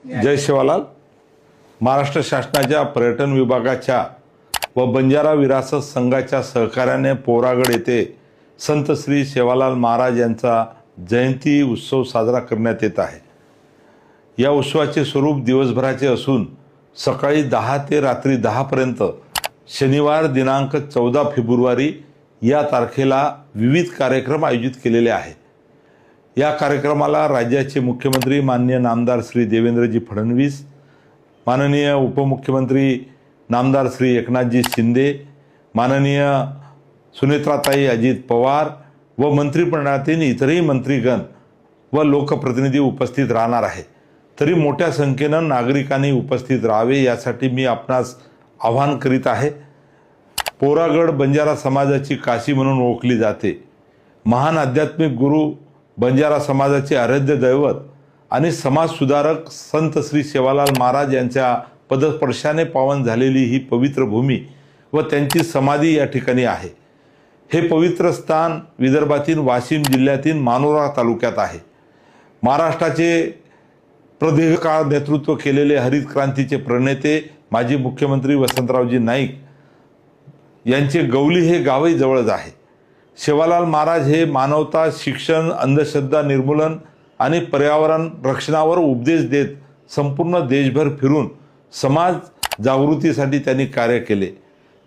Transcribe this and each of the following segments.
जय शिवालाल। महाराष्ट्र शासनाच्या पर्यटन विभागाच्या व बंजारा विरासत संघाच्या सहकार्याने पोरागड येथे संत श्री सेवालाल महाराज यांचा जयंती उत्सव साजरा करण्यात येत आहे। या उत्सवाचे स्वरूप दिवसभराचे असून सकाळी 10 ते रात्री 10 पर्यंत शनिवार दिनांक 14 फेब्रुवारी या तारखेला विविध कार्यक्रम आयोजित केलेले आहेत। या कार्यक्रमाला राज्याचे मुख्यमंत्री माननीय नामदार श्री देवेंद्रजी फडणवीस, माननीय उपमुख्यमंत्री नामदार श्री एकनाथजी शिंदे, माननीय सुनेत्राताई अजित पवार व मंत्रिमंडळातील इतरही मंत्रीगण व लोकप्रतिनिधी उपस्थित राहणार आहे। तरी मोठ्या संख्येने नागरिकांनी उपस्थित राहावे यासाठी मी आपणास आवाहन करीत आहे। पोरागड बंजारा समाजाची काशी म्हणून ओळखली जाते। महान आध्यात्मिक गुरु, बंजारा समाजाचे आराध्य दैवत आणि समाज सुधारक संत श्री सेवालाल महाराज यांच्या पदस्पर्शाने पावन झालेली ही पवित्र भूमी व त्यांची समाधी या ठिकाणी आहे। हे पवित्र स्थान विदर्भातील वाशिम जिल्ह्यातील मानोरा तालुक्यात आहे। महाराष्ट्राचे प्रदीर्घ काळ नेतृत्व केलेले हरित क्रांतीचे प्रणेते माजी मुख्यमंत्री वसंतरावजी नाईक यांचे गवली हे गावही जवळच आहे। सेवालाल महाराज हे मानवता, शिक्षण, अंधश्रद्धा निर्मूलन आणि पर्यावरण रक्षणावर उपदेश देत संपूर्ण देशभर फिरून समाज जागृतीसाठी त्यांनी कार्य केले।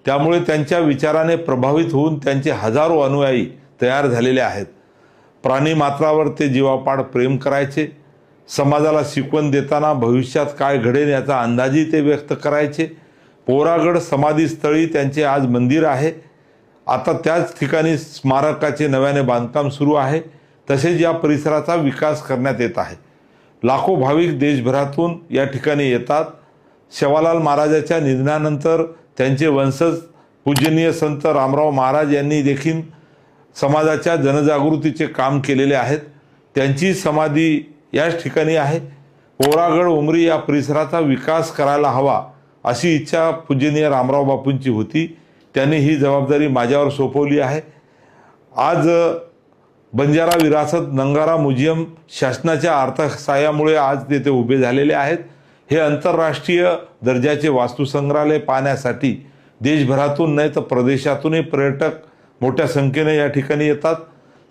त्यामुळे त्यांच्या विचाराने प्रभावित होऊन त्यांचे हजारो अनुयायी तयार झालेले आहेत। प्राणी मात्रावर ते जीवापाड प्रेम करायचे। समाजाला शिकवण देताना भविष्यात काय घडेल याचा अंदाजही ते व्यक्त करायचे। पोरागड समाधीस्थळी त्यांचे आज मंदिर आहे। आता त्याच ठिकाणी स्मारकाचे नव्याने बांधकाम सुरू आहे। तसेच या परिसराचा विकास करण्यात येत आहे। लाखो भाविक देशभरातून या ठिकाणी येतात। सेवालाल महाराजांच्या निधनानंतर त्यांचे वंशज पूजनीय संत रामराव महाराज यांनी देखील समाजाच्या जनजागृतीचे काम केलेले आहेत। त्यांची समाधी याच ठिकाणी आहे। पोरागड उमरी या परिसराचा विकास करायला हवा अशी इच्छा पूजनीय रामराव बापूंची होती। त्यांनी ही जबाबदारी माझ्यावर सोपवली आहे। आज बंजारा विरासत नंगारा म्युझियम शासनाच्या अर्थसहाय्यामुळे आज तेथे उभे झालेले आहेत। हे आंतरराष्ट्रीय दर्जाचे वास्तुसंग्रहालय पाहण्यासाठी देशभरातून नाही तर प्रदेशातूनही पर्यटक मोठ्या संख्येने या ठिकाणी येतात।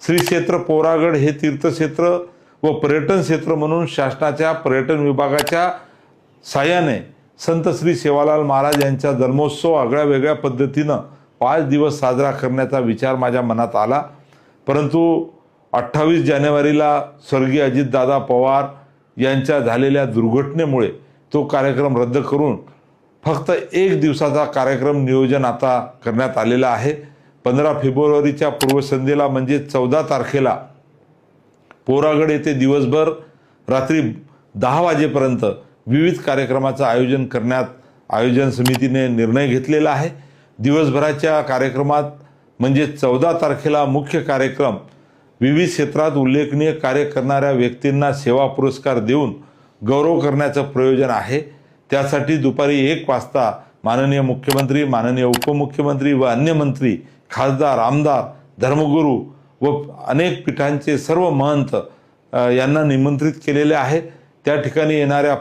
श्री क्षेत्र पोरागड हे तीर्थक्षेत्र व पर्यटन क्षेत्र म्हणून शासनाच्या पर्यटन विभागाच्या सहाय्याने संत श्री सेवालाल महाराज यांचा जन्मोत्सव आगळ्या वेगळ्या पद्धतीनं 5 दिवस साजरा करण्याचा विचार माझ्या मनात आला। परंतु 28 जानेवारीला स्वर्गीय अजितदादा पवार यांच्या झालेल्या दुर्घटनेमुळे तो कार्यक्रम रद्द करून फक्त 1 दिवसाचा कार्यक्रम नियोजन आता करण्यात आलेला आहे। 15 फेब्रुवारीच्या पूर्वसंध्येला म्हणजे 14 तारखेला पोरागड येथे दिवसभर रात्री 10 वाजेपर्यंत विविध कार्यक्रमाचं आयोजन करण्यात आयोजन समितीने निर्णय घेतलेला आहे। दिवसभराच्या कार्यक्रमात म्हणजे 14 तारखेला मुख्य कार्यक्रम विविध क्षेत्रात उल्लेखनीय कार्य करणाऱ्या व्यक्तींना सेवा पुरस्कार देऊन गौरव करण्याचं प्रयोजन आहे। त्यासाठी दुपारी 1 वाजता माननीय मुख्यमंत्री, माननीय उपमुख्यमंत्री व अन्य मंत्री, खासदार, आमदार, धर्मगुरू व अनेक पीठांचे सर्व महंत यांना निमंत्रित केलेले आहे। त्या ठिकाणी येणाऱ्या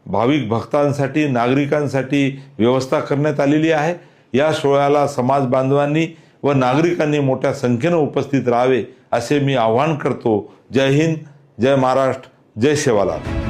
भाविक भक्तांसाठी, नागरिकांसाठी व्यवस्था करण्यात आलेली आहे। या सोहळ्याला समाज बांधवांनी व नागरिकांनी मोठ्या संख्येने उपस्थित राहावे असे मी आवाहन करतो। जय हिंद, जय महाराष्ट्र, जय सेवालाल।